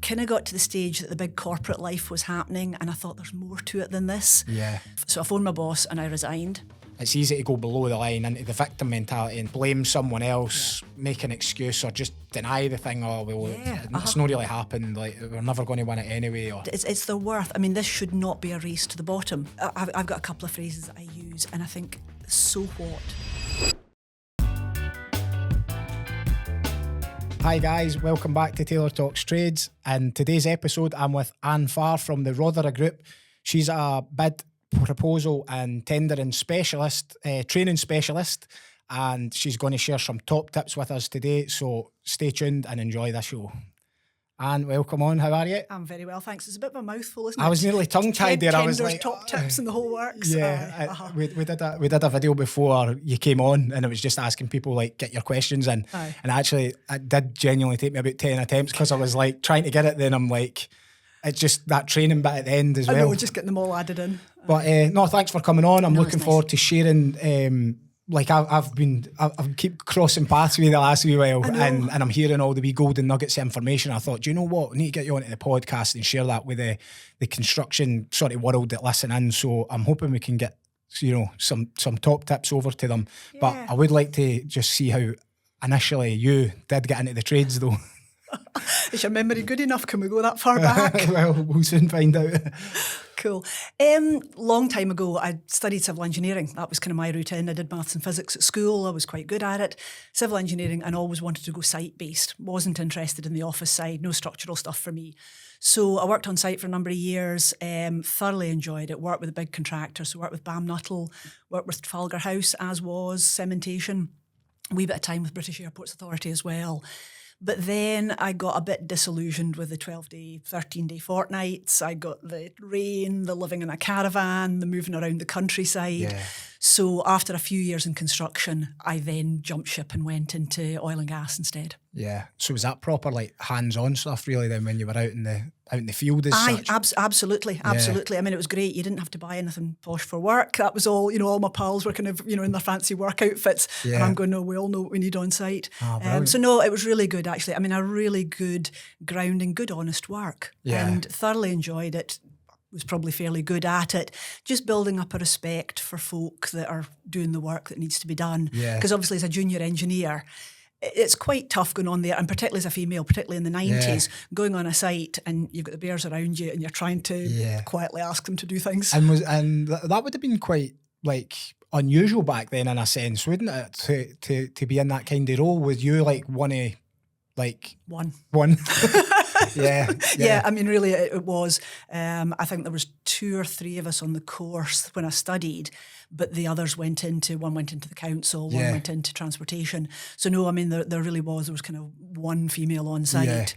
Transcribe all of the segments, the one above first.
kind of got to the stage that the big corporate life was happening, and I thought there's more to it than this. Yeah. So I phoned my boss and I resigned. It's easy to go below the line into the victim mentality and blame someone else, make an excuse, or just deny the thing. Oh, well, it's not really happened. Like, we're never going to win it anyway. Or it's the worth. I mean, this should not be a race to the bottom. I've got a couple of phrases that I use, and I think, so what? Hi guys, welcome back to Taylor Talks Trades. And today's episode, I'm with Farr from the Rotherham Group. She's a bid, proposal and tendering specialist, training specialist, and she's going to share some top tips with us today. So stay tuned and enjoy the show. And welcome on, how are you? I'm very well, thanks. It's a bit of a mouthful, isn't it? I was nearly tongue-tied there. I was Tenders, like, top tips and the whole works. Yeah, we did a video before you came on, and it was just asking people, like, get your questions in. Aye. And actually, it did genuinely take me about 10 attempts because I was like trying to get it. Then I'm like, it's just that training bit at the end as well. I know, just getting them all added in. But no, thanks for coming on. I'm looking nice. forward to sharing. Like I've keep crossing paths with you the last wee while, and I'm hearing all the wee golden nuggets of information. I thought, do you know what? I need to get you onto the podcast and share that with the construction sort of world that listen in. So I'm hoping we can get, some top tips over to them. Yeah. But I would like to just see how initially you did get into the trades, though. Is your memory good enough? Can we go that far back? Well, we'll soon find out. Cool. Long time ago, I studied civil engineering. That was kind of my route in. I did maths and physics at school. I was quite good at it. Civil engineering, and always wanted to go site-based. Wasn't interested in the office side, no structural stuff for me. So I worked on site for a number of years, thoroughly enjoyed it. Worked with a big contractor, so worked with Bam Nuttall, worked with Trafalgar House, as was cementation. A wee bit of time with British Airports Authority as well. But then I got a bit disillusioned with the 12-day, 13-day fortnights. I got the rain, the living in a caravan, the moving around the countryside. Yeah. So after a few years in construction, I then jumped ship and went into oil and gas instead. Yeah. So was that proper, like, hands-on stuff really then when you were out in the field as such? Absolutely. I mean, it was great. You didn't have to buy anything posh for work. That was all, all my pals were kind of, in their fancy work outfits. Yeah. And I'm going, no, we all know what we need on site. So no, it was really good actually. I mean, a really good grounding, good honest work. Yeah. And thoroughly enjoyed it. Was probably fairly good at it, just building up a respect for folk that are doing the work that needs to be done. Because obviously as a junior engineer, it's quite tough going on there, and particularly as a female, particularly in the 90s, going on a site and you've got the bears around you and you're trying to quietly ask them to do things. And that would have been quite, like, unusual back then in a sense, wouldn't it, to be in that kind of role? Was you like one of, like... One. Yeah. I mean, really, it was. I think there was 2 or 3 of us on the course when I studied, but the others one went into the council, one went into transportation. So no, I mean, there really was. There was kind of one female on site.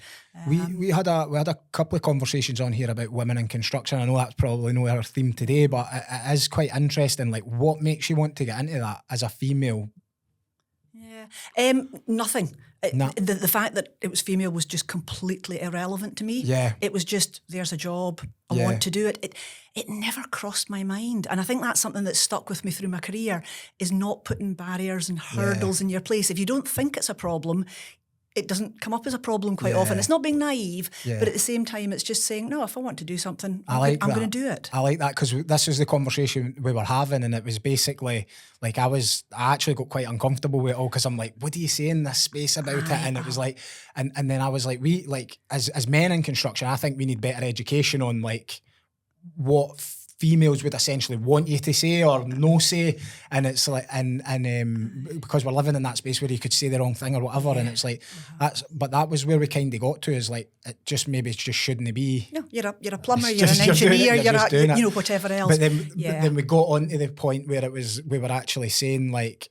Yeah. We had a couple of conversations on here about women in construction. I know that's probably not our theme today, but it is quite interesting. Like, what makes you want to get into that as a female? Yeah, nothing. The fact that it was female was just completely irrelevant to me. Yeah. It was just, there's a job, I want to do it. It never crossed my mind. And I think that's something that stuck with me through my career, is not putting barriers and hurdles in your place. If you don't think it's a problem, it doesn't come up as a problem quite often. It's not being naive, but at the same time, it's just saying, no, if I want to do something, I'm going to do it. I like that, because this was the conversation we were having, and it was basically like I actually got quite uncomfortable with it all, because I'm like, what do you say in this space about it? And it was like, and then I was like, we, like, as men in construction, I think we need better education on, like, what females would essentially want you to say or no say, and it's like, and because we're living in that space where you could say the wrong thing or whatever, and it's like but that was where we kind of got to, is like, it just shouldn't be. No, you're a plumber, you're an engineer, you're whatever else. But then we got on to the point where we were actually saying, like,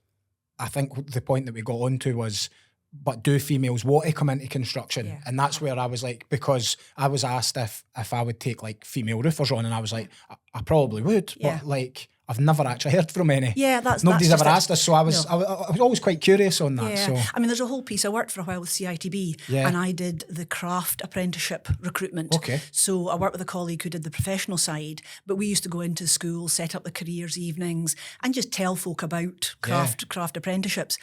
I think the point that we got onto was, but do females want to come into construction? Yeah. And that's where I was like, because I was asked if I would take, like, female roofers on, and I was like, I probably would, but, like, I've never actually heard from any. Yeah, nobody's ever asked us, so I was always quite curious on that. Yeah. So I mean, there's a whole piece. I worked for a while with CITB, and I did the craft apprenticeship recruitment. Okay. So I worked with a colleague who did the professional side, but we used to go into schools, set up the careers evenings, and just tell folk about craft apprenticeships.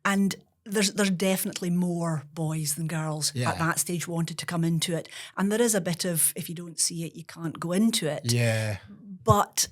And there's definitely more boys than girls Yeah. at that stage wanted to come into it. And there is a bit of, if you don't see it, you can't go into it. Yeah. But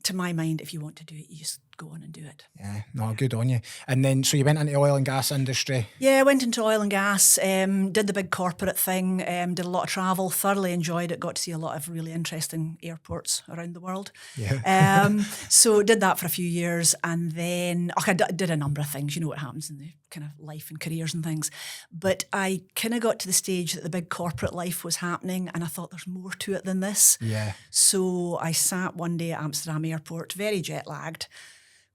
to my mind, if you want to do it, you just go on and do it. Yeah, no, good on you. And then, so you went into the oil and gas industry. Yeah, I went into oil and gas, did the big corporate thing, did a lot of travel, thoroughly enjoyed it, got to see a lot of really interesting airports around the world. Yeah. So did that for a few years, and then I did a number of things. You know what happens in the kind of life and careers and things. But I kind of got to the stage that the big corporate life was happening, and I thought there's more to it than this. Yeah. So I sat one day at Amsterdam airport, very jet lagged,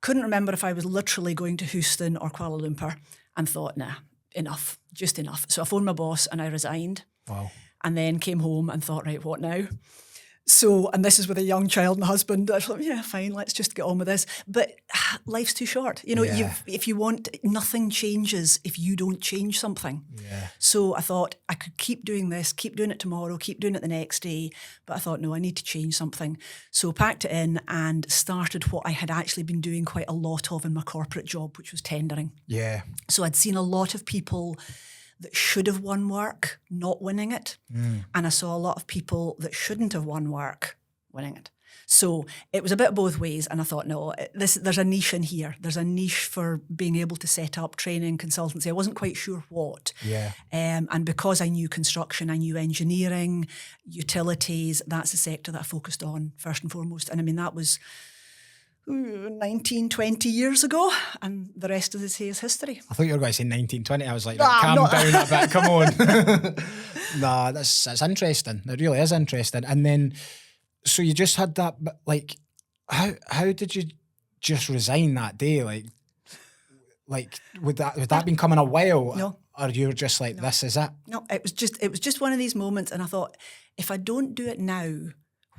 couldn't remember if I was literally going to Houston or Kuala Lumpur, and thought, nah, enough, just enough. So I phoned my boss and I resigned. Wow. And then came home and thought, right, what now? So, and this is with a young child and a husband. I thought, yeah, fine, let's just get on with this. But life's too short. You know, Yeah. if you want, nothing changes if you don't change something. Yeah. So I thought I could keep doing this, keep doing it tomorrow, keep doing it the next day. But I thought, no, I need to change something. So packed it in and started what I had actually been doing quite a lot of in my corporate job, which was tendering. Yeah. So I'd seen a lot of people that should have won work not winning it. And I saw a lot of people that shouldn't have won work winning it. So it was a bit both ways. And I thought, no, there's a niche in here. There's a niche for being able to set up training, consultancy. I wasn't quite sure what. Yeah. And because I knew construction, I knew engineering, utilities, that's the sector that I focused on first and foremost. And I mean, that was 19, 20 years ago, and the rest of the day is history. I thought you were going to say 1920. I was like, Nah, calm not- down a bit, come on. Nah, that's interesting. It really is interesting. And then, so you just had that, but like, how did you just resign that day? Like would that been coming a while? No. Or you were just like, this is it? No, it was just one of these moments, and I thought, if I don't do it now,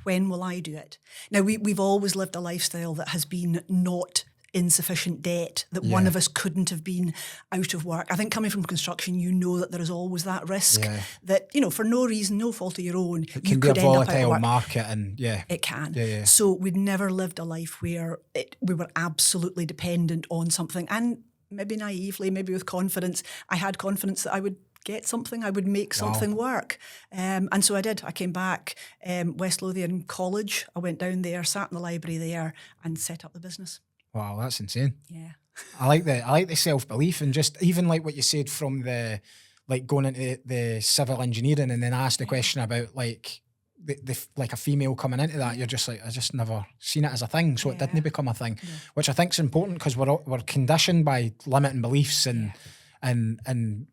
when will I do it? Now, we've always lived a lifestyle that has been not insufficient debt, that one Yeah. of us couldn't have been out of work. I think coming from construction, you know that there is always that risk Yeah. that, you know, for no reason, no fault of your own, It you can be a could end up out of volatile work. market, and yeah. It can. Yeah. So we'd never lived a life where we were absolutely dependent on something. And maybe naively, maybe with confidence, I had confidence that I would get something, I would make something work. And so I did. I came back, West Lothian College. I went down there, sat in the library there and set up the business. Wow, that's insane. Yeah. I like the self-belief, and just even like what you said from the, like going into the civil engineering, and then ask the question about like the like a female coming into that. You're just like, I just never seen it as a thing, so it didn't become a thing, which I think is important, because we're conditioned by limiting beliefs and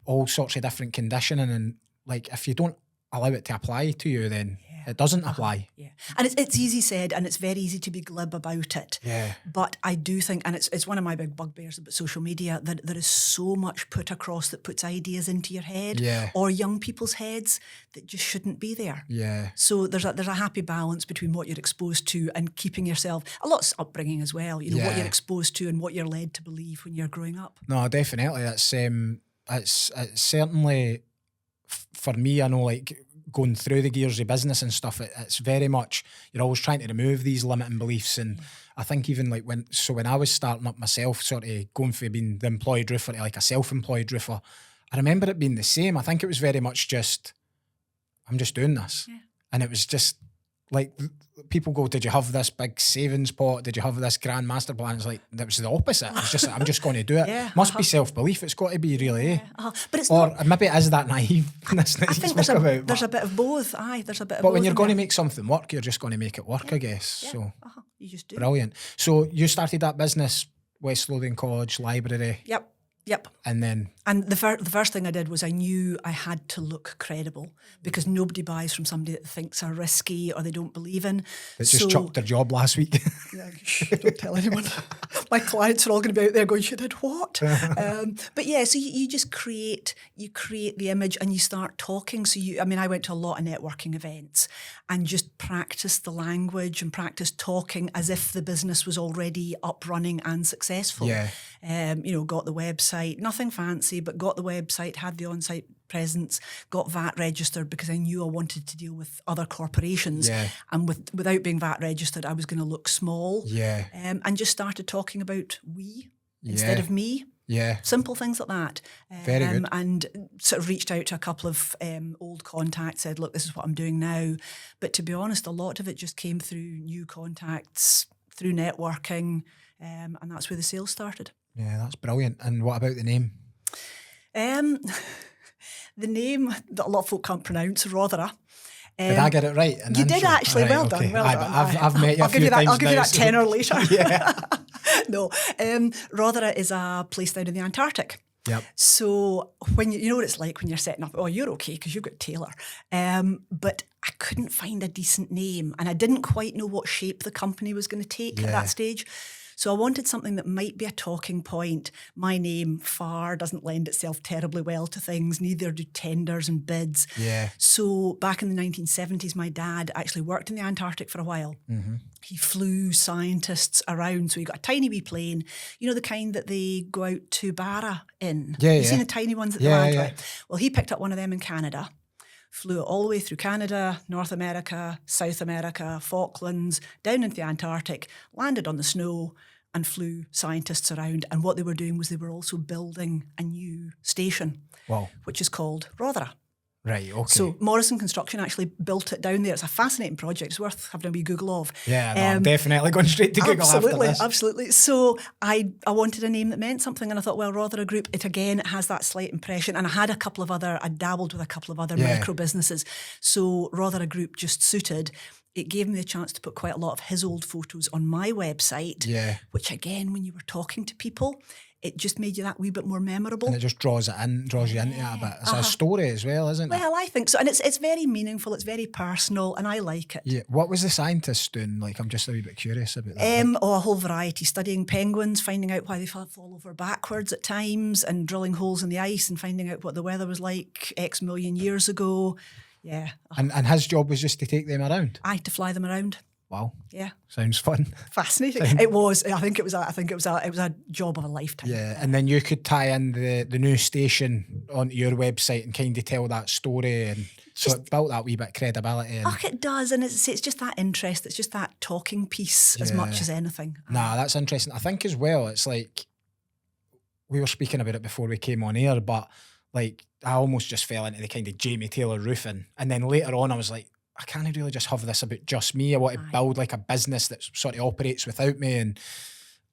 all sorts of different conditioning, and like if you don't allow it to apply to you, then it doesn't apply. Yeah. And it's easy said, and it's very easy to be glib about it. Yeah. But I do think, and it's one of my big bugbears about social media, that there is so much put across that puts ideas into your head Yeah. or young people's heads that just shouldn't be there. Yeah. So there's a happy balance between what you're exposed to and keeping yourself, a lot's upbringing as well, you know, what Yeah. you're exposed to and what you're led to believe when you're growing up. No, definitely. That's it's certainly for me. I know, like going through the gears of business and stuff, it's very much, you're always trying to remove these limiting beliefs. And I think even like when I was starting up myself, sort of going from being the employed roofer to like a self-employed roofer, I remember it being the same. I think it was very much just, I'm just doing this. Yeah. And it was just like, people go, did you have this big savings pot? Did you have this grand master plan? It's like, that was the opposite. It was just, I'm just going to do it. Yeah, Must be self-belief. It's got to be really, eh? But it's Or not, maybe it is that naiveness that I you think spoke about. there's a bit of both. Aye, there's a bit of But both. when you're in going to there. make something work, you're just going to make it work, I guess. Yeah. So You just do. brilliant. So you started that business, West Lothian College, library, Yep. and then And the first thing I did was I knew I had to look credible, because nobody buys from somebody that thinks are risky or they don't believe in. it just chucked their job last week. Yeah, shh, don't tell anyone. My clients are all going to be out there going, "She did what?" But yeah, so you just create the image and you start talking. So I went to a lot of networking events and just practiced the language and practiced talking as if the business was already up, running and successful. Yeah. Got the website, nothing fancy, but got the website, had the on-site presence, got VAT registered because I knew I wanted to deal with other corporations. Yeah. And without being VAT registered, I was going to look small. Yeah. And just started talking about we instead Yeah. of me. Yeah. Simple things like that. Very good. And sort of reached out to a couple of old contacts, said, look, this is what I'm doing now. But to be honest, a lot of it just came through new contacts, through networking, and that's where the sales started. Yeah, that's brilliant. And what about the name? The name that a lot of folk can't pronounce, Rothera. Did I get it right? You did actually. Right, well okay. done. Well done. I've met you a few times I'll give you now, that tenner later. Yeah. No, Rothera is a place down in the Antarctic. Yep. So when you know what it's like when you're setting up, oh, you're okay because you've got Taylor. But I couldn't find a decent name and I didn't quite know what shape the company was going to take at that stage. So I wanted something that might be a talking point. My name, Farr, doesn't lend itself terribly well to things, neither do tenders and bids. Yeah. So back in the 1970s, my dad actually worked in the Antarctic for a while. Mm-hmm. He flew scientists around. So he got a tiny wee plane, you know, the kind that they go out to Barra in. Yeah, You've seen the tiny ones at the land, right? Well, he picked up one of them in Canada. Flew it all the way through Canada, North America, South America, Falklands, down into the Antarctic, landed on the snow and flew scientists around. And what they were doing was they were also building a new station, which is called Rothera. Right, okay. So Morrison Construction actually built it down there. It's a fascinating project. It's worth having a wee Google of. Yeah, no, I'm definitely going straight to Google after this. Absolutely. So I wanted a name that meant something and I thought, well, Rothera Group, it has that slight impression. And I dabbled with a couple of other micro businesses. So Rothera Group just suited. It gave me the chance to put quite a lot of his old photos on my website, which again, when you were talking to people, it just made you that wee bit more memorable. And it just draws you into it a bit. It's a story as well, isn't it? Well, I think so. And it's very meaningful, it's very personal, and I like it. Yeah. What was the scientist doing? Like, I'm just a wee bit curious about that. A whole variety. Studying penguins, finding out why they fall over backwards at times, and drilling holes in the ice and finding out what the weather was like X million years ago. Yeah. And his job was just to take them around? I had to fly them around. Wow. Yeah. Sounds fun. Fascinating. It was. I think it was a job of a lifetime. Yeah. And then you could tie in the new station onto your website and kind of tell that story, and so it built that wee bit of credibility. And it does, and it's just that interest. It's just that talking piece as much as anything. Nah, that's interesting. I think as well, it's like we were speaking about it before we came on air, but like I almost just fell into the kind of Jamie Taylor roofing, and then later on I was like, I can't really just have this about just me. I want to build like a business that sort of operates without me, and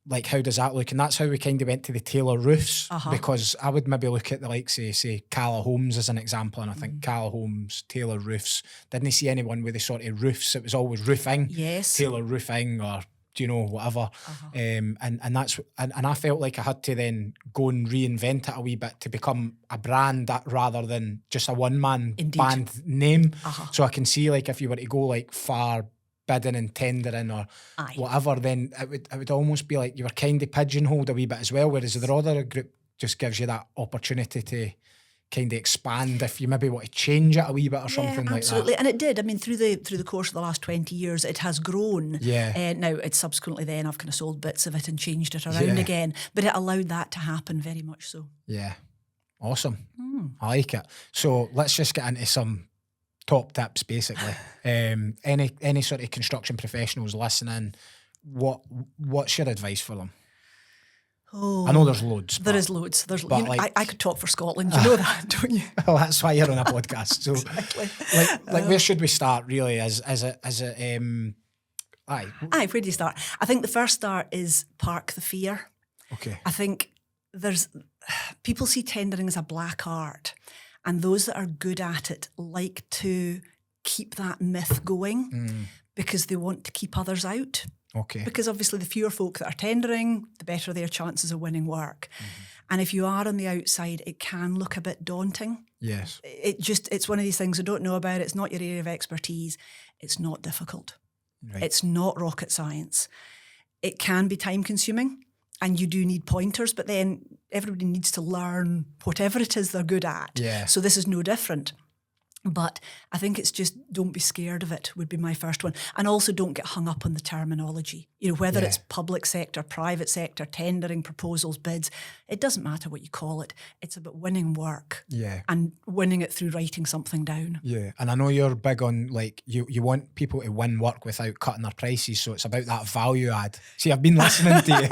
like how does that look? And that's how we kind of went to the Taylor roofs, because I would maybe look at the likes of, say, Calla Homes as an example, and I think Calla Homes, Taylor roofs, didn't see anyone with the sort of roofs. It was always roofing, Taylor roofing, or whatever. And I felt like I had to then go and reinvent it a wee bit to become a brand that rather than just a one-man band name. So I can see, like, if you were to go like far bidding and tendering or whatever, then it would almost be like you were kind of pigeonholed a wee bit as well, whereas the other group just gives you that opportunity to kind of expand if you maybe want to change it a wee bit or something like that. Absolutely. And it did. I mean, through the course of the last 20 years, it has grown. Yeah. Now, it's subsequently then I've kind of sold bits of it and changed it around again. But it allowed that to happen very much so. Yeah. Awesome. I like it. So let's just get into some top tips, basically. Any sort of construction professionals listening, what's your advice for them? Oh, I know there's loads. There is loads. I could talk for Scotland. You know that, don't you? Well, that's why you're on a podcast. So, exactly. like, where should we start? Really, where do you start? I think the first start is park the fear. Okay. I think people see tendering as a black art, and those that are good at it like to keep that myth going because they want to keep others out. Okay. Because obviously the fewer folk that are tendering, the better their chances of winning work. And if you are on the outside, it can look a bit daunting. Yes. It's one of these things I don't know about. It's not your area of expertise. It's not difficult. Right. It's not rocket science. It can be time consuming and you do need pointers, but then everybody needs to learn whatever it is they're good at. Yeah. So this is no different. But I think it's just don't be scared of it would be my first one. And also don't get hung up on the terminology. You know, whether it's public sector, private sector, tendering, proposals, bids, it doesn't matter what you call it. It's about winning work and winning it through writing something down. Yeah, and I know you're big on, like, you want people to win work without cutting their prices, so it's about that value add. See, I've been listening to you.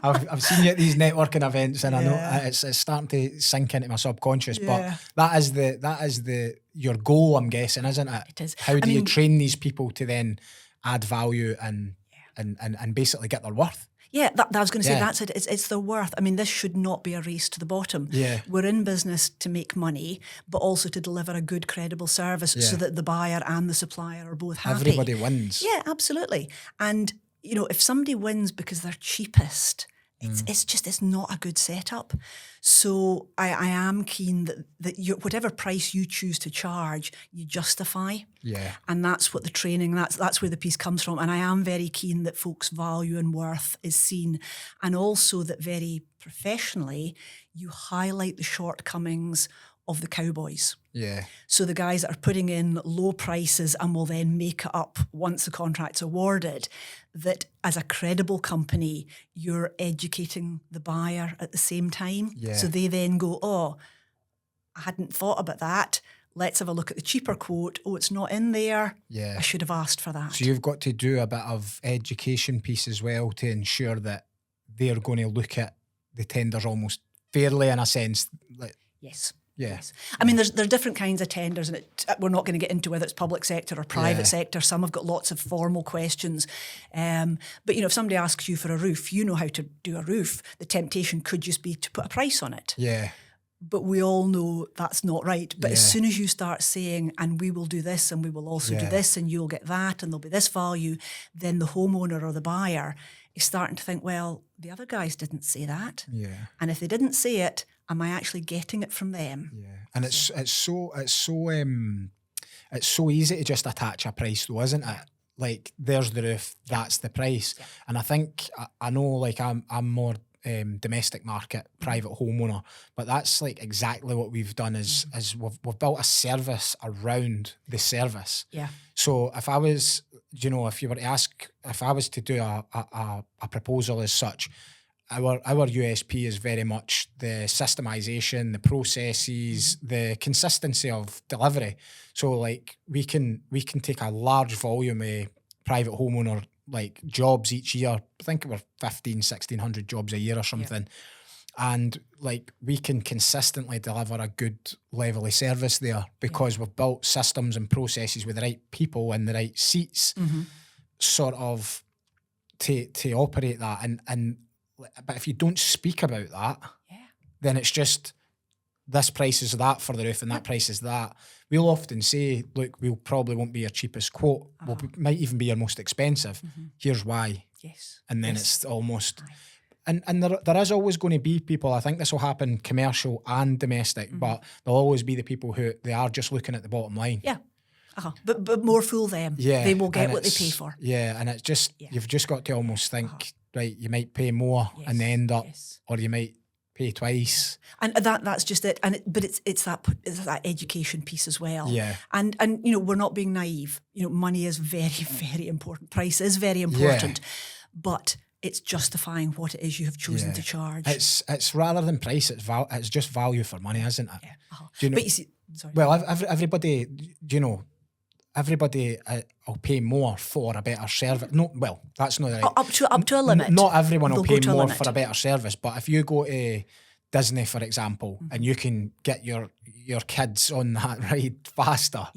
I've seen you at these networking events, and I know it's starting to sink into my subconscious. But that is your goal, I'm guessing, isn't it? It is. How do you train these people to then add value and basically get their worth? Yeah, that I was going to say, that's it. It's their worth. I mean, this should not be a race to the bottom. Yeah. We're in business to make money, but also to deliver a good, credible service so that the buyer and the supplier are both happy. Everybody wins. Yeah, absolutely. And, you know, if somebody wins because they're cheapest, it's not a good setup. So I am keen that whatever price you choose to charge, you justify. Yeah. And that's what the training, that's where the piece comes from. And I am very keen that folks' value and worth is seen. And also that very professionally, you highlight the shortcomings of the cowboys. Yeah. So the guys that are putting in low prices and will then make it up once the contract's awarded, that as a credible company, you're educating the buyer at the same time. Yeah. So they then go, oh, I hadn't thought about that. Let's have a look at the cheaper quote. Oh, it's not in there. Yeah. I should have asked for that. So you've got to do a bit of education piece as well to ensure that they're going to look at the tenders almost fairly, in a sense. Like, yes. Yeah. Yes. I mean, there's different kinds of tenders, and we're not going to get into whether it's public sector or private sector. Some have got lots of formal questions. But, you know, if somebody asks you for a roof, you know how to do a roof. The temptation could just be to put a price on it. Yeah. But we all know that's not right. But as soon as you start saying, and we will do this, and we will also do this, and you'll get that, and there'll be this value, then the homeowner or the buyer is starting to think, well, the other guys didn't say that. Yeah. And if they didn't say it, am I actually getting it from them? Yeah. And it's so easy to just attach a price though, isn't it? Like, there's the roof, that's the price. Yeah. And I think I know, like, I'm more domestic market, private homeowner, but that's like exactly what we've done is we've built a service around the service. Yeah. So if I was, you know, if you were to ask, if I was to do a proposal as such, our USP is very much the systemization, the processes, the consistency of delivery. So, like, we can take a large volume of private homeowner, like, jobs each year. I think we're 1,600 jobs a year or something. Yeah. And, like, we can consistently deliver a good level of service there because we've built systems and processes with the right people in the right seats, sort of to operate that. But if you don't speak about that, then it's just this price is that for the roof and that price is that. We'll often say, look, we probably won't be your cheapest quote. We might even be your most expensive. Here's why. Yes. And then it's almost... And there is always going to be people, I think this will happen commercial and domestic, but there'll always be the people who they are just looking at the bottom line. Yeah. But more fool them. Yeah. They will get what they pay for. Yeah, and it's just, you've just got to almost think, right, you might pay more and then end up, or you might pay twice. And that's just it. But it's that education piece as well. Yeah. And you know, we're not being naive. You know, money is very, very important. Price is very important. But it's justifying what it is you have chosen to charge. It's rather than price, it's just value for money, isn't it? Yeah. Do you know, but you see, sorry. Well, everybody, you know, everybody will pay more for a better service. No, well, that's not right. Up to a limit. Not everyone will pay more for a better service, but if you go to Disney, for example, and you can get your kids on that ride faster,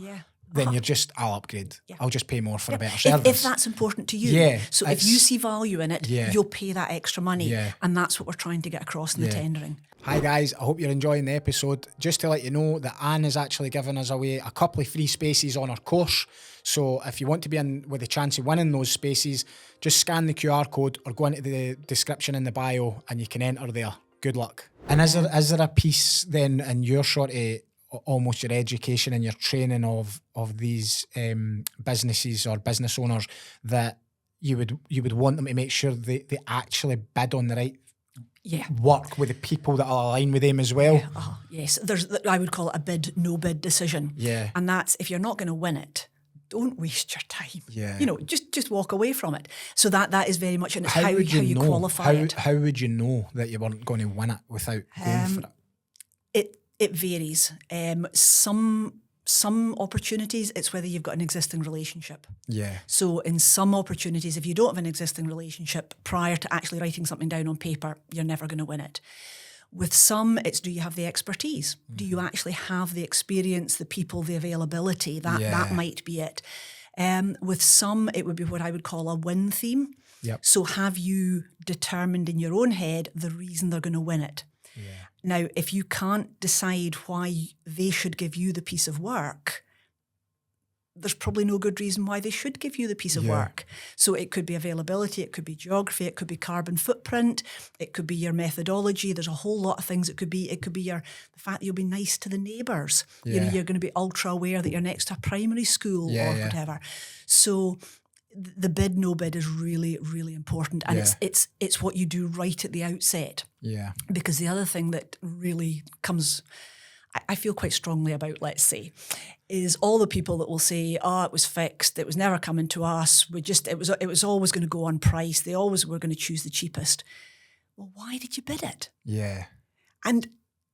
then you're just, I'll upgrade. Yeah. I'll just pay more for a better service. If that's important to you. Yeah. So if you see value in it, you'll pay that extra money. Yeah. And that's what we're trying to get across in the tendering. Hi guys, I hope you're enjoying the episode. Just to let you know that Anne is actually giving us away a couple of free spaces on our course. So if you want to be in with a chance of winning those spaces, just scan the QR code or go into the description in the bio and you can enter there. Good luck. And is there a piece then in your sort of almost your education and your training of these businesses or business owners that you would want them to make sure they actually bid on the right work with the people that are aligned with them as well. Yes, I would call it a bid, no bid decision. Yeah. And that's, if you're not going to win it, don't waste your time. Yeah. You know, just walk away from it. So that is very much, and it's how you know? qualify it. How would you know that you weren't going to win it without going for it? It varies. Some opportunities, it's whether you've got an existing relationship. Yeah. So in some opportunities, if you don't have an existing relationship prior to actually writing something down on paper, you're never going to win it. With some, it's, do you have the expertise? Mm-hmm. Do you actually have the experience, the people, the availability? That might be it. With some, it would be what I would call a win theme. Yep. So have you determined in your own head the reason they're going to win it? Yeah. Now, if you can't decide why they should give you the piece of work, there's probably no good reason why they should give you the piece of work. So it could be availability, it could be geography, it could be carbon footprint, it could be your methodology. There's a whole lot of things it could be. It could be the fact that you'll be nice to the neighbours. Yeah. You know, you're going to be ultra aware that you're next to a primary school or whatever. So the bid, no bid is really, really important. And it's what you do right at the outset. Yeah. Because the other thing that really comes, I feel quite strongly about, let's say, is all the people that will say, it was fixed, it was never coming to us, it was always going to go on price, they always were going to choose the cheapest. Well, why did you bid it? Yeah. And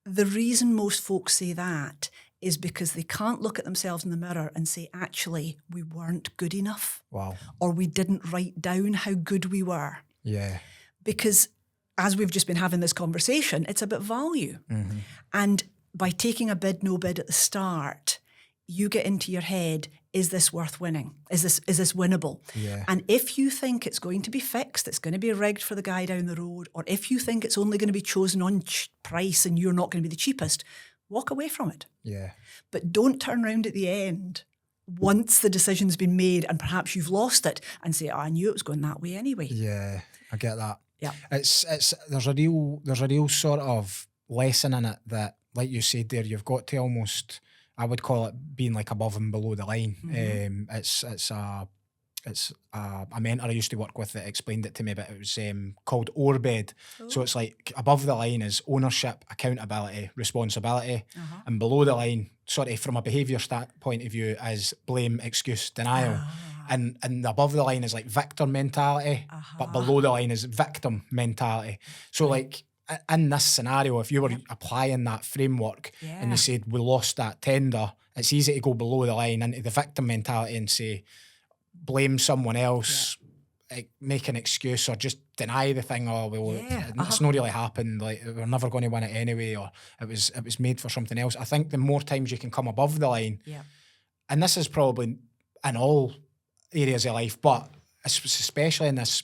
the reason most folks say that is because they can't look at themselves in the mirror and say, actually, we weren't good enough. Wow. Or we didn't write down how good we were. Yeah. Because as we've just been having this conversation, it's about value. Mm-hmm. And by taking a bid, no bid at the start, you get into your head, is this worth winning? Is this winnable? Yeah. And if you think it's going to be fixed, it's going to be rigged for the guy down the road, or if you think it's only going to be chosen on price and you're not going to be the cheapest, walk away from it. Yeah. But don't turn around at the end once the decision's been made and perhaps you've lost it and say, I knew it was going that way anyway. Yeah, I get that. Yeah. It's there's a real sort of lesson in it that, like you said there, you've got to almost, I would call it being like above and below the line. Mm-hmm. It's a mentor I used to work with that explained it to me, but it was called Orbed. Oh. So it's like above the line is ownership, accountability, responsibility, and below the line, sort of from a behaviour point of view, is blame, excuse, denial. And above the line is like victor mentality, but below the line is victim mentality. So like in this scenario, if you were applying that framework and you said we lost that tender, it's easy to go below the line into the victim mentality and say, blame someone else, make an excuse, or just deny the thing. It's not really happened. Like, we're never going to win it anyway, or it was made for something else. I think the more times you can come above the line, and this is probably in all areas of life, but especially in this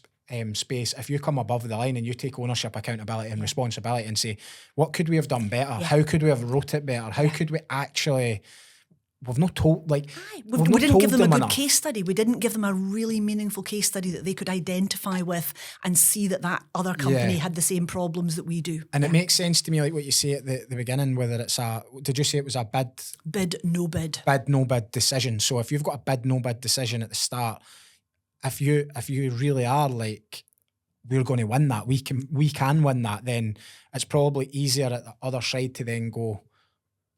space, if you come above the line and you take ownership, accountability, and responsibility, and say, what could we have done better? How could we have wrote it better? How could we actually? We've not told, like, we didn't give them a good case study. We didn't give them a really meaningful case study that they could identify with and see that other company had the same problems that we do. And it makes sense to me, like what you say at the beginning, whether it's did you say it was a bid, no bid decision? So if you've got a bid, no bid decision at the start, if you really are like, we're going to win that, we can win that, then it's probably easier at the other side to then go,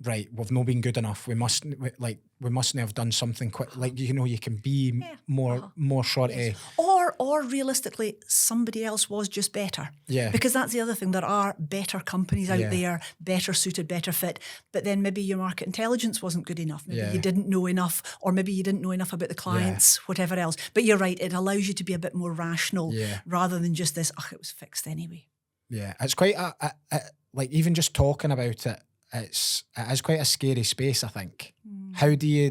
right, we've not been good enough. We mustn't have done something quick. Like, you know, you can be more sort of... Or realistically, somebody else was just better. Yeah. Because that's the other thing. There are better companies out there, better suited, better fit. But then maybe your market intelligence wasn't good enough. Maybe you didn't know enough, or maybe you didn't know enough about the clients, whatever else. But you're right, it allows you to be a bit more rational rather than just this, it was fixed anyway. Yeah. It's quite like, even just talking about it, it is quite a scary space, I think. How do you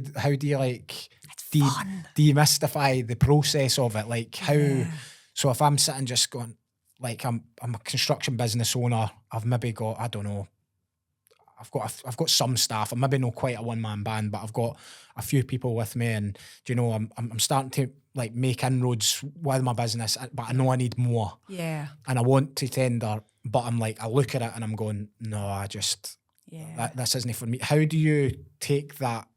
like demystify the process of it? Like, how? So if I'm sitting just going, like, I'm a construction business owner, I've maybe got, I don't know, I've got some staff. I'm maybe not quite a one-man band, but I've got a few people with me, and I'm starting to like make inroads with my business, but I know I need more. Yeah. And I want to tender, but I'm like, I look at it and I'm going, no, this isn't for me. How do you take that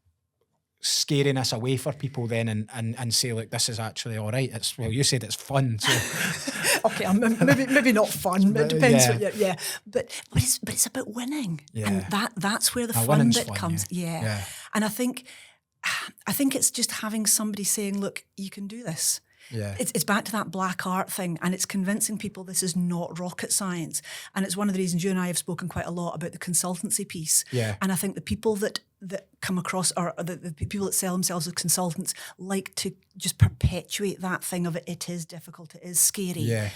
scariness away for people then and say, look, this is actually all right. It's, well, you said it's fun. So Okay, maybe not fun. It depends what you're, but it's about winning, and that's where the fun bit comes. Yeah. And I think it's just having somebody saying, look, you can do this. Yeah. It's back to that black art thing, and it's convincing people this is not rocket science. And it's one of the reasons you and I have spoken quite a lot about the consultancy piece. Yeah. And I think the people that come across, or the people that sell themselves as consultants, like to just perpetuate that thing of it is difficult, it is scary. Yeah.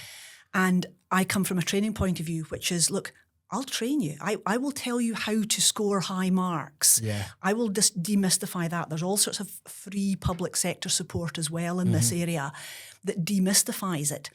And I come from a training point of view, which is, look, I'll train you. I will tell you how to score high marks. Yeah. I will just demystify that. There's all sorts of free public sector support as well in this area that demystifies it.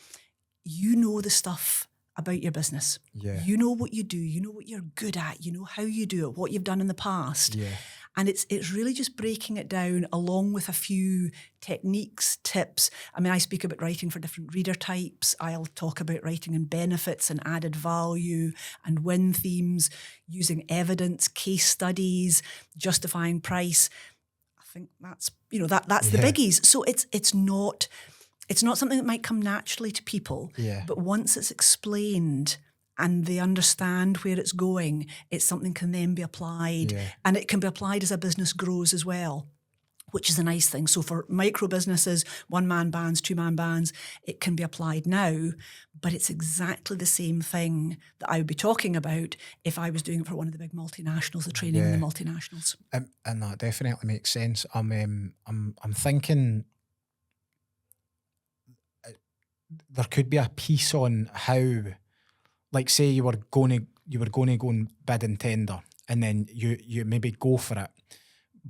You know the stuff about your business. Yeah. You know what you do. You know what you're good at. You know how you do it, what you've done in the past. Yeah. And it's really just breaking it down along with a few techniques, tips. I mean, I speak about writing for different reader types. I'll talk about writing in benefits and added value and win themes, using evidence, case studies, justifying price. I think that's the biggies. So it's not something that might come naturally to people. Yeah. But once it's explained and they understand where it's going, it's something can then be applied. Yeah. And it can be applied as a business grows as well, which is a nice thing. So for micro businesses, one-man bands, two-man bands, it can be applied now, but it's exactly the same thing that I would be talking about if I was doing it for one of the big multinationals, the training in the multinationals. And that definitely makes sense. I'm thinking there could be a piece on how, like, say you were going to go and bid and tender, and then you maybe go for it,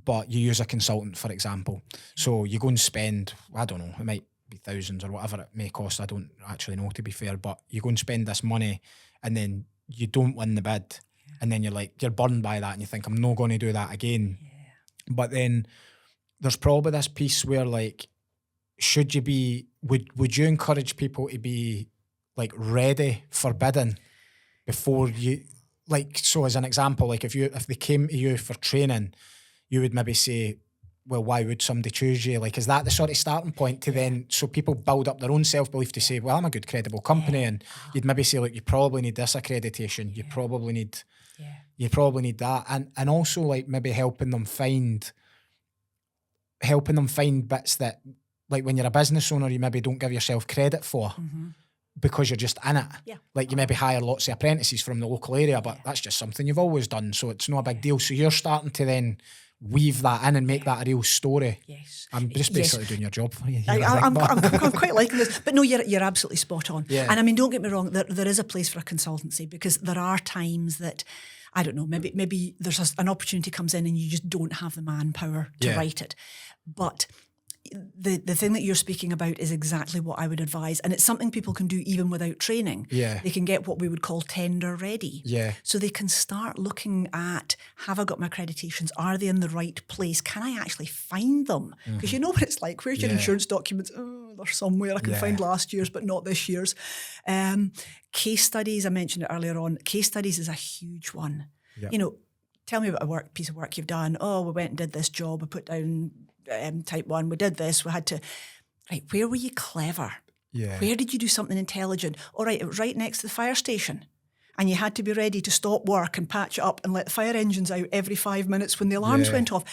but you use a consultant, for example. So you go and spend, I don't know, it might be thousands or whatever it may cost. I don't actually know, to be fair, but you go and spend this money and then you don't win the bid. And then you're burned by that and you think, I'm not going to do that again. Yeah. But then there's probably this piece where, like, would you encourage people to be, like, ready for bidding before you, like, so as an example, like if they came to you for training, you would maybe say, well, why would somebody choose you? Like, is that the sort of starting point to then, so people build up their own self-belief to say, well, I'm a good, credible company. And you'd maybe say, like, you probably need this accreditation. You probably need that. And also, like, maybe helping them find bits that, like, when you're a business owner, you maybe don't give yourself credit for because you're just in it. Yeah. Like, you maybe hire lots of apprentices from the local area, but that's just something you've always done. So it's not a big deal. So you're starting to then weave that in and make that a real story. Yes. I'm just basically doing your job for you. I'm quite liking this. But no, you're absolutely spot on. Yeah. And I mean, don't get me wrong, there is a place for a consultancy, because there are times that, I don't know, maybe there's an opportunity comes in and you just don't have the manpower to write it. But the thing that you're speaking about is exactly what I would advise, and it's something people can do even without training. Yeah. They can get what we would call tender ready. Yeah. So they can start looking at, have I got my accreditations? Are they in the right place? Can I actually find them? Because you know what it's like. Where's your insurance documents? Oh, they're somewhere. I can find last year's, but not this year's. Case studies, I mentioned it earlier on. Case studies is a huge one. Yep. You know, tell me about a piece of work you've done. Oh, we went and did this job. We put down type 1, we did this, we had to, right, where were you clever? Yeah. Where did you do something intelligent? All right, it was right next to the fire station, and you had to be ready to stop work and patch it up and let the fire engines out every 5 minutes when the alarms went off.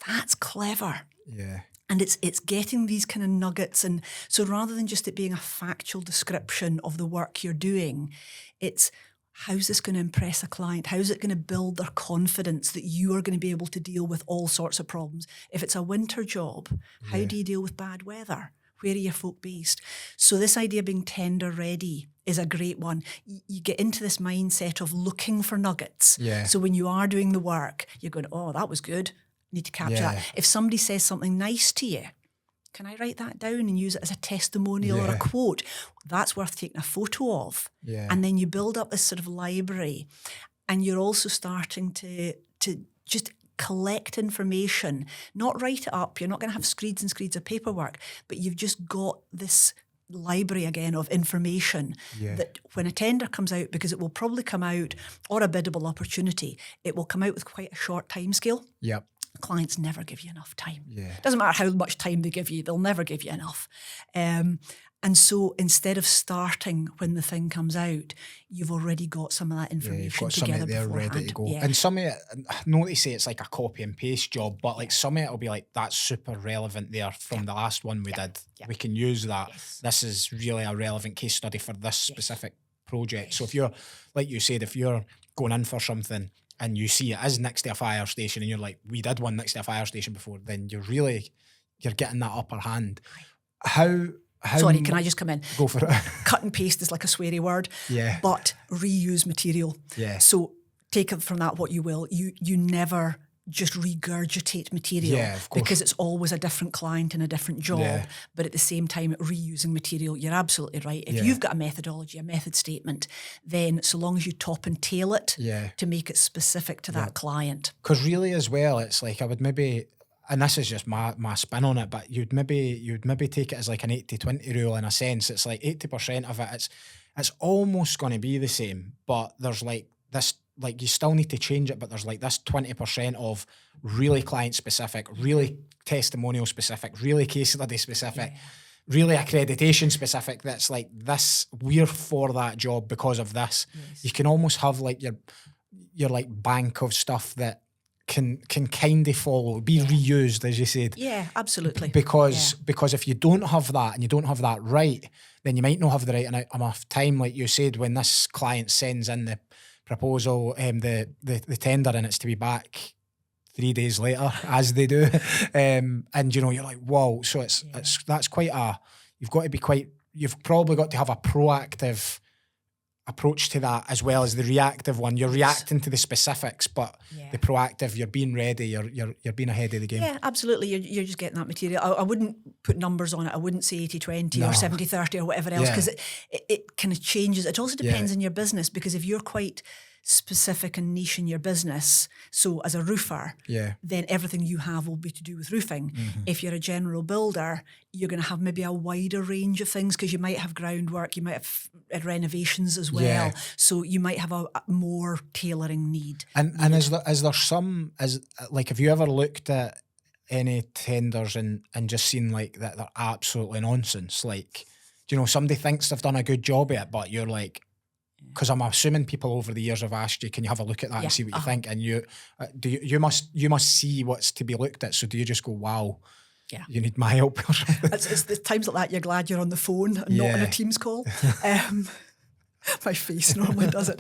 That's clever. Yeah. And it's getting these kind of nuggets. And so rather than just it being a factual description of the work you're doing, it's, how's this going to impress a client? How's it going to build their confidence that you are going to be able to deal with all sorts of problems? If it's a winter job, how do you deal with bad weather? Where are your folk based? So this idea of being tender ready is a great one. You get into this mindset of looking for nuggets. Yeah. So when you are doing the work, you're going, oh, that was good. Need to capture that. If somebody says something nice to you, can I write that down and use it as a testimonial or a quote? That's worth taking a photo of. Yeah. And then you build up this sort of library, and you're also starting to just collect information, not write it up. You're not going to have screeds and screeds of paperwork, but you've just got this library again of information that when a tender comes out, because it will probably come out, or a biddable opportunity, it will come out with quite a short timescale. Yep. clients never give you enough time. Yeah. Doesn't matter how much time they give you, they'll never give you enough. And so instead of starting when the thing comes out, you've already got some of that information you've got together some of it there beforehand. ready to go. Yeah. And some of it, not to say it's like a copy and paste job, but like some of it will be like, that's super relevant there from the last one we did. Yeah. We can use that. Yes. This is really a relevant case study for this specific project. So if you're, like you said, if you're going in for something and you see it is next to a fire station and you're like, we did one next to a fire station before, then you're getting that upper hand. How Sorry, can I just come in? Go for it. Cut and paste is like a sweary word. Yeah. But reuse material. Yeah. So take it from that what you will. You never just regurgitate material. Yeah, of course. Because it's always a different client and a different job. Yeah. But at the same time, reusing material, you're absolutely right. If you've got a methodology, a method statement, then so long as you top and tail it to make it specific to that client. Because really as well, it's like I would maybe, and this is just my spin on it, but you'd maybe take it as like an 80-20 rule in a sense. It's like 80% of it, it's almost going to be the same, but there's like this, like you still need to change it, but there's like this 20% of really client specific, really testimonial specific, really case study specific, really accreditation specific. That's like this, we're for that job because of this. Yes. You can almost have like your like bank of stuff that can kind of follow, be reused, as you said. Yeah, absolutely. Because if you don't have that and you don't have that right, then you might not have the right amount of time, like you said, when this client sends in the proposal, the tender, and it's to be back 3 days later, as they do. And you know, you're like, whoa. So that's quite you've probably got to have a proactive approach to that as well as the reactive one. You're reacting to the specifics, but the proactive, you're being ready, you're being ahead of the game. Yeah, absolutely. You're just getting that material. I wouldn't put numbers on it. I wouldn't say 80-20 or 70-30 or whatever else, because it kind of changes. It also depends on your business, because if you're quite specific and niche in your business, so as a roofer, then everything you have will be to do with roofing. If you're a general builder, you're going to have maybe a wider range of things, because you might have groundwork, you might have renovations as well, so you might have a more tailoring need. And is there some, like, have you ever looked at any tenders and just seen like that they're absolutely nonsense? Like, do you know, somebody thinks they've done a good job at it, but you're like, because I'm assuming people over the years have asked you, can you have a look at that and see what you think? And you must see what's to be looked at. So do you just go, wow, you need my help or something? It's the times like that you're glad you're on the phone and not on a Teams call. My face normally does it.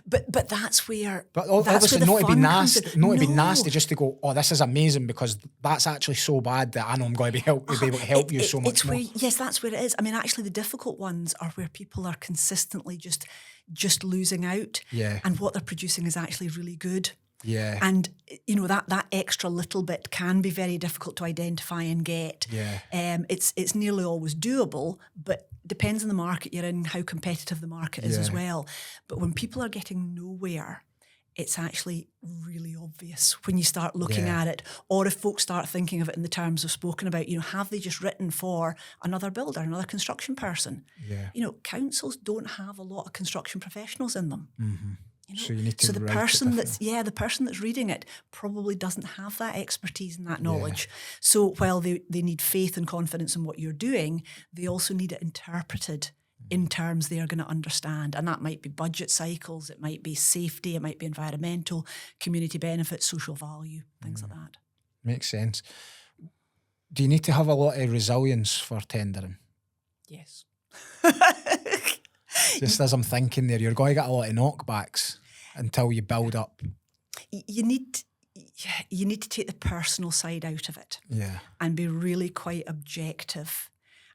But that's where. But obviously, not to be nasty, just to go, oh, this is amazing, because that's actually so bad that I know I'm going to be able to help you so much more. Yes, that's where it is. I mean, actually, the difficult ones are where people are consistently just losing out, and what they're producing is actually really good. Yeah. And you know, that extra little bit can be very difficult to identify and get. Yeah. It's nearly always doable, but depends on the market you're in, how competitive the market is as well. But when people are getting nowhere, it's actually really obvious when you start looking at it, or if folks start thinking of it in the terms of spoken about, you know, have they just written for another builder, another construction person? Yeah. You know, councils don't have a lot of construction professionals in them. Mm-hmm. You know? So you need to the person that's reading it probably doesn't have that expertise and that knowledge. So while they need faith and confidence in what you're doing, they also need it interpreted in terms they are going to understand. And that might be budget cycles, it might be safety, it might be environmental, community benefits, social value, things like that. Makes sense. Do you need to have a lot of resilience for tendering? Yes. Just as I'm thinking there, you're going to get a lot of knockbacks until you build up. You need to take the personal side out of it, and be really quite objective.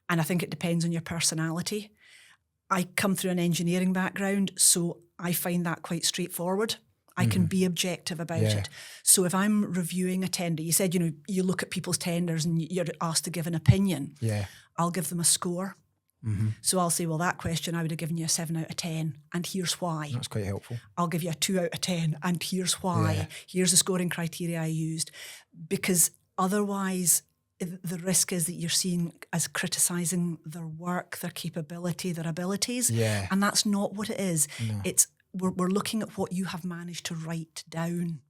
And I think it depends on your personality. I come through an engineering background, so I find that quite straightforward. I can be objective about it. So if I'm reviewing a tender, you said, you know, you look at people's tenders and you're asked to give an opinion. I'll give them a score. So I'll say, well, that question I would have given you a 7 out of 10, and here's why. That's quite helpful. I'll give you a 2 out of 10, and here's why. Here's the scoring criteria I used. Because otherwise, the risk is that you're seen as criticising their work, their capability, their abilities. And that's not what it is. No. We're looking at what you have managed to write down.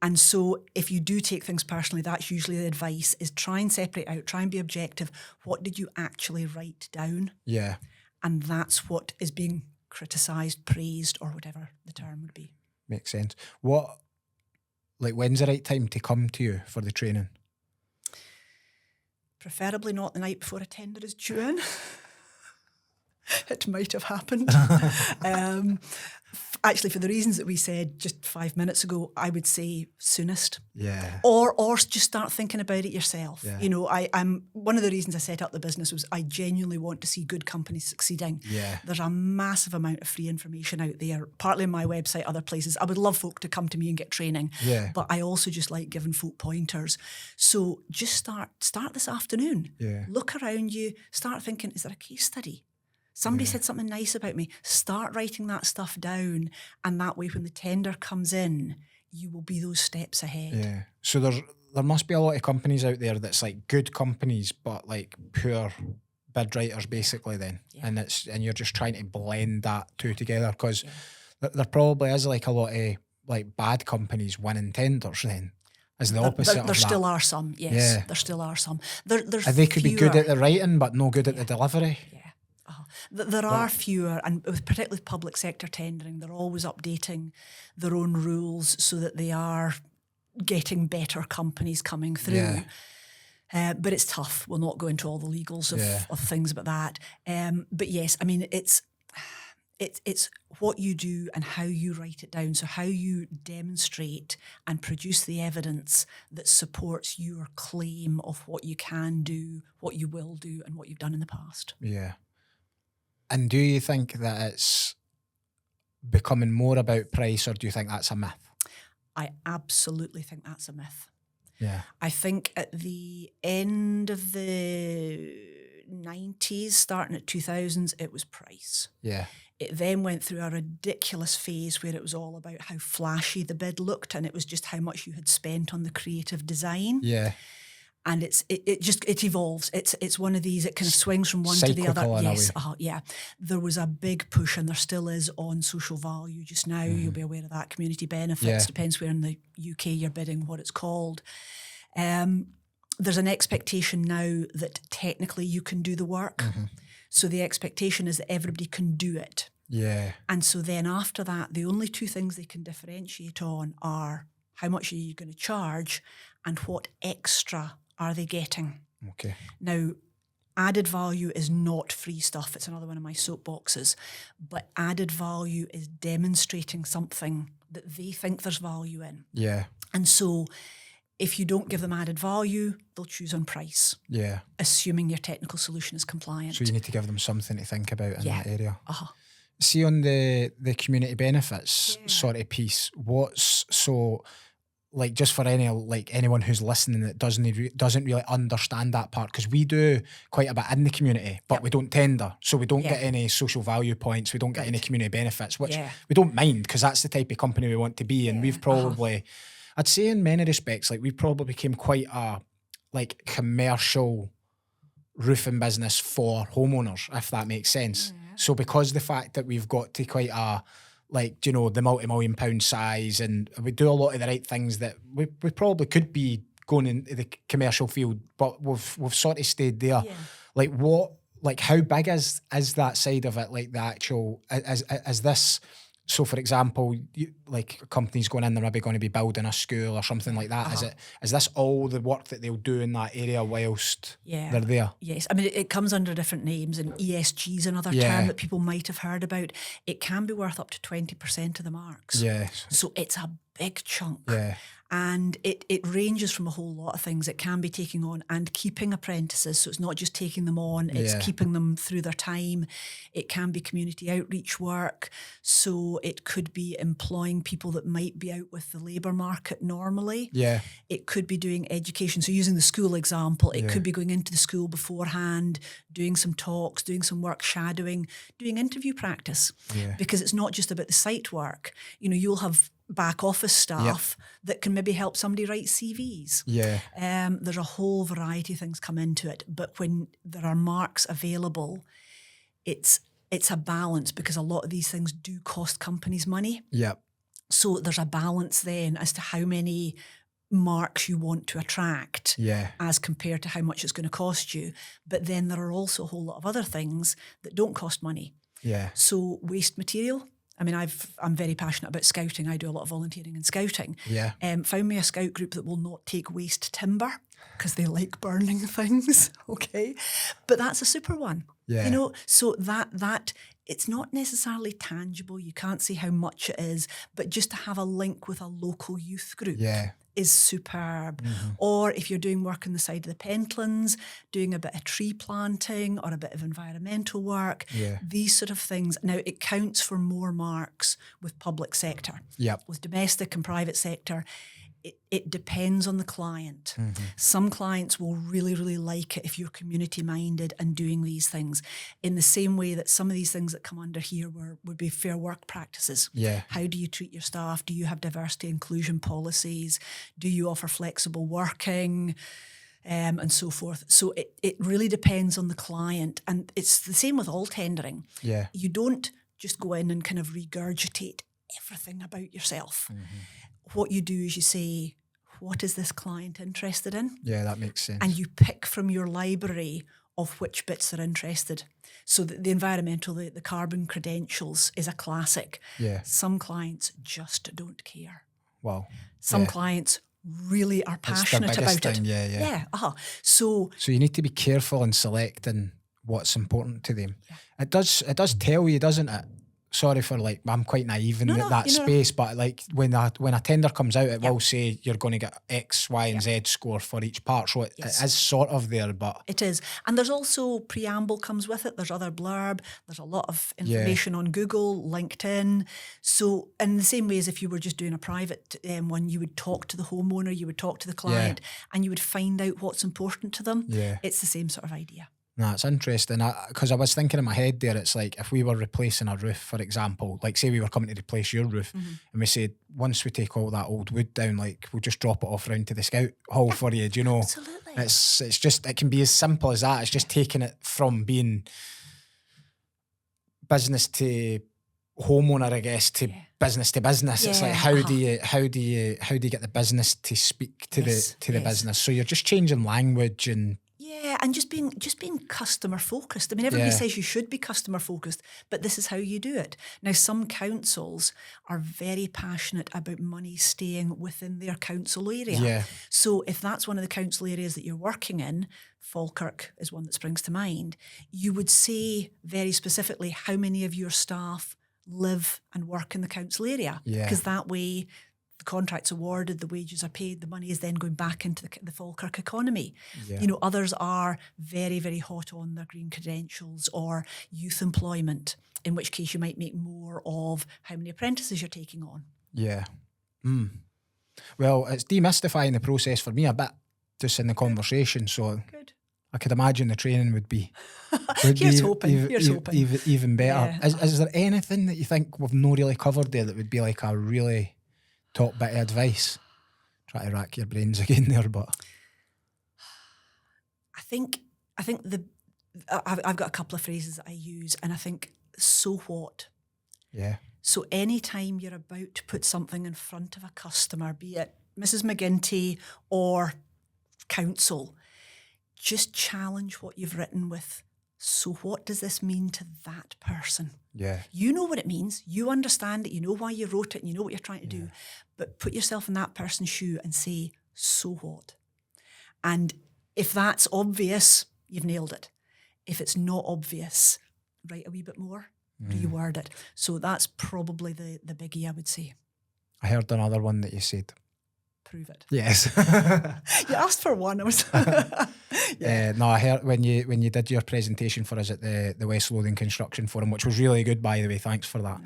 And so if you do take things personally, that's usually the advice, is try and separate out, try and be objective. What did you actually write down? Yeah. And that's what is being criticised, praised, or whatever the term would be. Makes sense. When's the right time to come to you for the training? Preferably not the night before a tender is due in. It might have happened. Actually, for the reasons that we said just 5 minutes ago, I would say soonest. Yeah. Or just start thinking about it yourself. Yeah. You know, I'm one of the reasons I set up the business was I genuinely want to see good companies succeeding. Yeah. There's a massive amount of free information out there, partly on my website, other places. I would love folk to come to me and get training. Yeah. But I also just like giving folk pointers. So just start this afternoon. Yeah. Look around you, start thinking, is there a case study? Somebody said something nice about me. Start writing that stuff down. And that way, when the tender comes in, you will be those steps ahead. Yeah. So there must be a lot of companies out there that's like good companies, but like poor bid writers basically then. Yeah. And you're just trying to blend that two together, because there probably is like a lot of like bad companies winning tenders then. As the opposite There of that. still are some, yes. Yeah. There still are some. There's They could be good fewer. at the writing, but no good at the delivery. Yeah. There are fewer, and particularly with public sector tendering, they're always updating their own rules so that they are getting better companies coming through. Yeah. But it's tough. We'll not go into all the legals of things about that. But yes, I mean, it's what you do and how you write it down. So how you demonstrate and produce the evidence that supports your claim of what you can do, what you will do, and what you've done in the past. Yeah. And do you think that it's becoming more about price, or do you think that's a myth? I absolutely think that's a myth. Yeah. I think at the end of the 90s, starting at 2000s, it was price. Yeah. It then went through a ridiculous phase where it was all about how flashy the bid looked, and it was just how much you had spent on the creative design. Yeah. And it evolves. It's one of these, it kind of swings from one to the other. Cyclical in a Yes, way. yeah. There was a big push, and there still is, on social value just now. You'll be aware of that. Community benefits, Yeah. depends where in the UK you're bidding, what it's called. There's an expectation now that technically you can do the work. So the expectation is that everybody can do it. Yeah. And so then after that, the only two things they can differentiate on are how much are you going to charge and what extra are they getting. Okay. Now, added value is not free stuff. It's another one of my soapboxes. But added value is demonstrating something that they think there's value in. Yeah. And so if you don't give them added value, they'll choose on price, Yeah. assuming your technical solution is compliant. So you need to give them something to think about in that area. See, on the community benefits sort of piece, what's so, like, just for anyone who's listening that doesn't really understand that part, because we do quite a bit in the community, but we don't tender, so we don't get any social value points, we don't get any community benefits, which we don't mind, because that's the type of company we want to be, and we've probably, I'd say in many respects, like, we probably became quite a like commercial roofing business for homeowners, if that makes sense. So because the fact that we've got to quite a, like, you know, the multi-million pound size, and we do a lot of the right things that we probably could be going into the commercial field, but we've sort of stayed there. Like, what, like, how big is that side of it? Like, the actual, is this, so for example, like, companies going in, they're maybe going to be building a school or something like that. Is this all the work that they'll do in that area whilst they're there? Yes. I mean, it comes under different names, and ESG is another term that people might have heard about. It can be worth up to 20% of the marks. Yes. So it's a big chunk. Yeah. And it ranges from a whole lot of things. It can be taking on and keeping apprentices. So it's not just taking them on, it's keeping them through their time. It can be community outreach work. So it could be employing people that might be out with the labour market normally. Yeah. It could be doing education. So using the school example, it could be going into the school beforehand, doing some talks, doing some work shadowing, doing interview practice. Because it's not just about the site work. You know, you'll have back office staff that can maybe help somebody write CVs. There's a whole variety of things come into it, but when there are marks available, it's a balance, because a lot of these things do cost companies money. So there's a balance then as to how many marks you want to attract Yeah. as compared to how much it's going to cost you. But then there are also a whole lot of other things that don't cost money. Yeah. So waste material. I mean, I'm very passionate about scouting. I do a lot of volunteering in scouting. Yeah. Found me a scout group that will not take waste timber because they like burning things. Okay. But that's a super one. Yeah. You know, so that it's not necessarily tangible. You can't see how much it is, but just to have a link with a local youth group Yeah. is superb. Or if you're doing work on the side of the Pentlands, doing a bit of tree planting or a bit of environmental work, Yeah. these sort of things. Now, it counts for more marks with public sector. Yep. With domestic and private sector, it depends on the client. Some clients will really, really like it if you're community minded and doing these things in the same way that some of these things that come under here would be fair work practices. Yeah. How do you treat your staff? Do you have diversity inclusion policies? Do you offer flexible working? And so forth. So it really depends on the client. And it's the same with all tendering. Yeah. You don't just go in and kind of regurgitate everything about yourself. What you do is you say, what is this client interested in? Yeah, that makes sense. And you pick from your library of which bits they're interested. So the environmental, the carbon credentials is a classic. Yeah. Some clients just don't care. Wow. Some Yeah. clients really are It's the passionate biggest about thing, it. yeah. So So you need to be careful in selecting what's important to them. It does tell you, doesn't it? Sorry for I'm quite naive in that space, but like when a tender comes out, it will say you're going to get X, Y, and Z score for each part. So it is sort of there, but it is. And there's also preamble comes with it. There's other blurb. There's a lot of information on Google, LinkedIn. So in the same way as if you were just doing a private one, you would talk to the homeowner, you would talk to the client, and you would find out what's important to them. Yeah. It's the same sort of idea. no, it's interesting because I was thinking in my head there, it's like if we were replacing a roof, for example, like say we were coming to replace your roof and we said, once we take all that old wood down, like we'll just drop it off round to the scout hall for you, do you know? Absolutely. It's just, it can be as simple as that. It's just taking it from being business to homeowner, I guess, to business to business. It's like how do you get the business to speak to the business? So you're just changing language and just being customer focused. I mean, everybody says you should be customer focused, but this is how you do it. Now, some councils are very passionate about money staying within their council area. Yeah. So if that's one of the council areas that you're working in, Falkirk is one that springs to mind, you would say very specifically how many of your staff live and work in the council area. Because that way the contract's awarded, the wages are paid, the money is then going back into the Falkirk economy. Yeah. You know, others are very, very hot on their green credentials or youth employment, in which case you might make more of how many apprentices you're taking on. Yeah. Well, it's demystifying the process for me a bit, just in the conversation. So Good. I could imagine the training would be Here's hoping. even better. Yeah. Is there anything that you think we've not really covered there that would be like a really top bit of advice? Try to rack your brains again there, but I think I've got a couple of phrases that I use, and I think so what. yeah, So anytime you're about to put something in front of a customer, be it Mrs. McGinty or council, just challenge what you've written with, so what does this mean to that person? yeah, You know what it means. You understand it. You know why you wrote it and you know what you're trying to do. But put yourself in that person's shoe and say, so what? And if that's obvious, you've nailed it. If it's not obvious, write a wee bit more, reword it. So that's probably the biggie, I would say. I heard another one that you said. Prove it. Yes. You asked for one. I was No, I heard when you did your presentation for us at the West Lothian Construction Forum, which was really good, by the way. Thanks for that.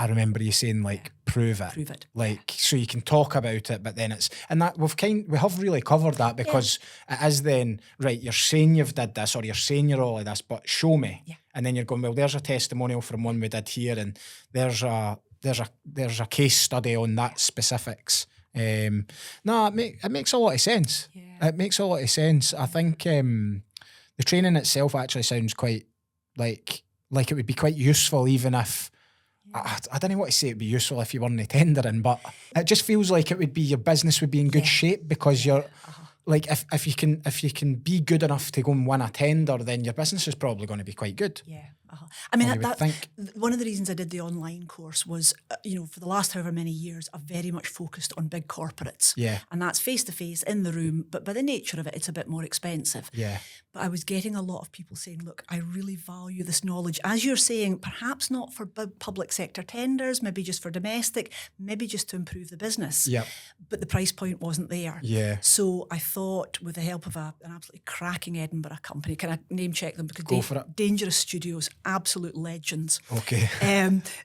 I remember you saying prove it. Prove it. Like, so you can talk about it, but then and that we have really covered that, because it is then, right, you're saying you've did this or you're saying you're all of this, but show me. Yeah. And then you're going, well, there's a testimonial from one we did here, and there's a case study on that specifics. No, it makes a lot of sense. Yeah. It makes a lot of sense. I think the training itself actually sounds quite like it would be quite useful, even if I don't know what to say it'd be useful if you weren't tendering, but it just feels like it would be your business would be in good shape because you're like if you can be good enough to go and win a tender, then your business is probably going to be quite good. Yeah. I mean, think. One of the reasons I did the online course was, for the last however many years, I've very much focused on big corporates. Yeah. And that's face-to-face in the room, but by the nature of it, it's a bit more expensive. Yeah. But I was getting a lot of people saying, look, I really value this knowledge. As you're saying, perhaps not for public sector tenders, maybe just for domestic, maybe just to improve the business. Yeah. But the price point wasn't there. Yeah. So I thought with the help of an absolutely cracking Edinburgh company, can I name check them? Because Go for it. Dangerous Studios, absolute legends. Okay.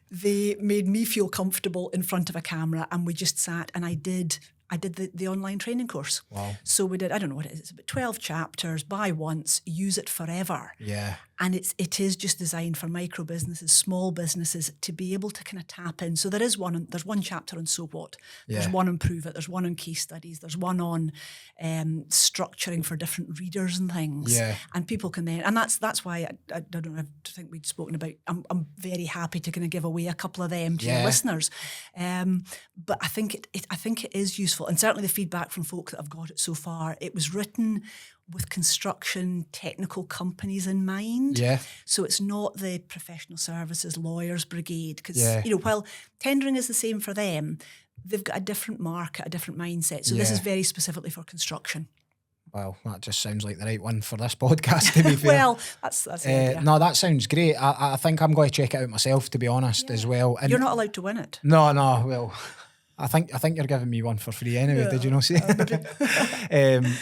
They made me feel comfortable in front of a camera, and we just sat and I did the online training course. Wow. So we did, I don't know what it is, it's about 12 chapters, buy once, use it forever. Yeah. And it is just designed for micro businesses, small businesses to be able to kind of tap in. So there's one chapter on So What, there's one on Prove It, there's one on case studies, there's one on structuring for different readers and things. Yeah. And people can then, and that's why I don't know, I think we'd spoken about, I'm very happy to kind of give away a couple of them to your listeners. But I think it is useful. And certainly the feedback from folk that have got it so far, it was written with construction technical companies in mind. Yeah. So it's not the professional services lawyers brigade because, Yeah. while tendering is the same for them, they've got a different market, a different mindset. So this is very specifically for construction. Well, that just sounds like the right one for this podcast, to be fair. Well, that's the idea. No, that sounds great. I think I'm going to check it out myself, to be honest, as well. And You're not allowed to win it. No, well, I think you're giving me one for free anyway. Did you not say?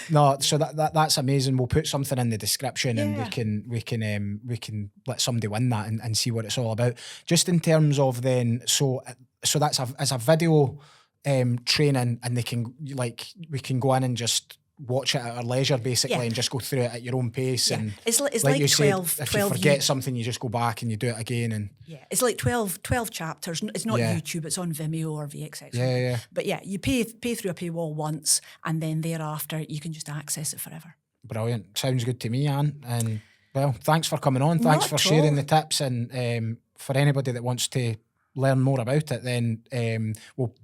No, so that's amazing. We'll put something in the description, and we can let somebody win that and see what it's all about. Just in terms of then, so that's as a video training, and they can we can go in and just watch it at our leisure basically, and just go through it at your own pace. And it's like you 12, said, if 12 you forget something, you just go back and you do it again. And it's like 12 chapters. It's not YouTube, it's on Vimeo or VXX. Yeah. But you pay through a paywall once, and then thereafter you can just access it forever. Brilliant. Sounds good to me, Anne. And well, thanks for coming on. Thanks for Not at sharing all. the tips. And for anybody that wants to learn more about it, then we'll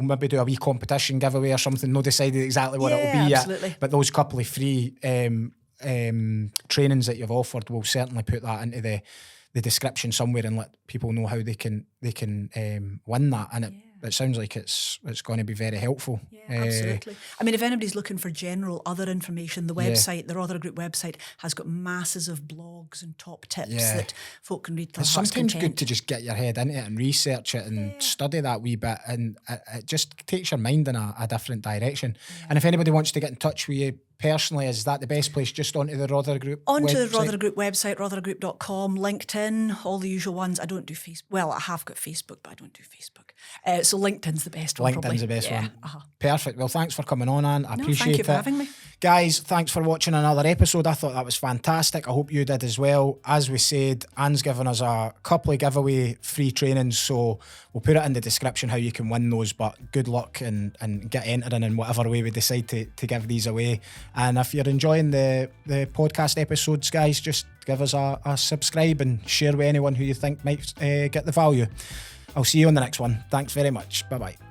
maybe do a wee competition giveaway or something. No decided exactly what it'll be absolutely. yet. But those couple of free trainings that you've offered, we'll certainly put that into the description somewhere and let people know how they can win that. And it sounds like it's going to be very helpful. Yeah, absolutely. I mean, if anybody's looking for general other information, the website, the Rother Group website, has got masses of blogs and top tips that folk can read. It's sometimes good to just get your head into it and research it and study that wee bit, and it just takes your mind in a different direction. And if anybody wants to get in touch with you personally, is that the best place? Just onto the Rother Group Onto website? the Rother Group website, rothergroup.com, LinkedIn, all the usual ones. I don't do Facebook. Well, I have got Facebook, but I don't do Facebook. So LinkedIn's the best one. LinkedIn's the best one. Uh-huh. Perfect. Well, thanks for coming on, Anne. I appreciate thank you for it. having me. Guys, thanks for watching another episode. I thought that was fantastic. I hope you did as well. As we said, Anne's given us a couple of giveaway free trainings, so we'll put it in the description how you can win those, but good luck and get entering in whatever way we decide to give these away. And if you're enjoying the podcast episodes, guys, just give us a subscribe and share with anyone who you think might get the value. I'll see you on the next one. Thanks very much. Bye-bye.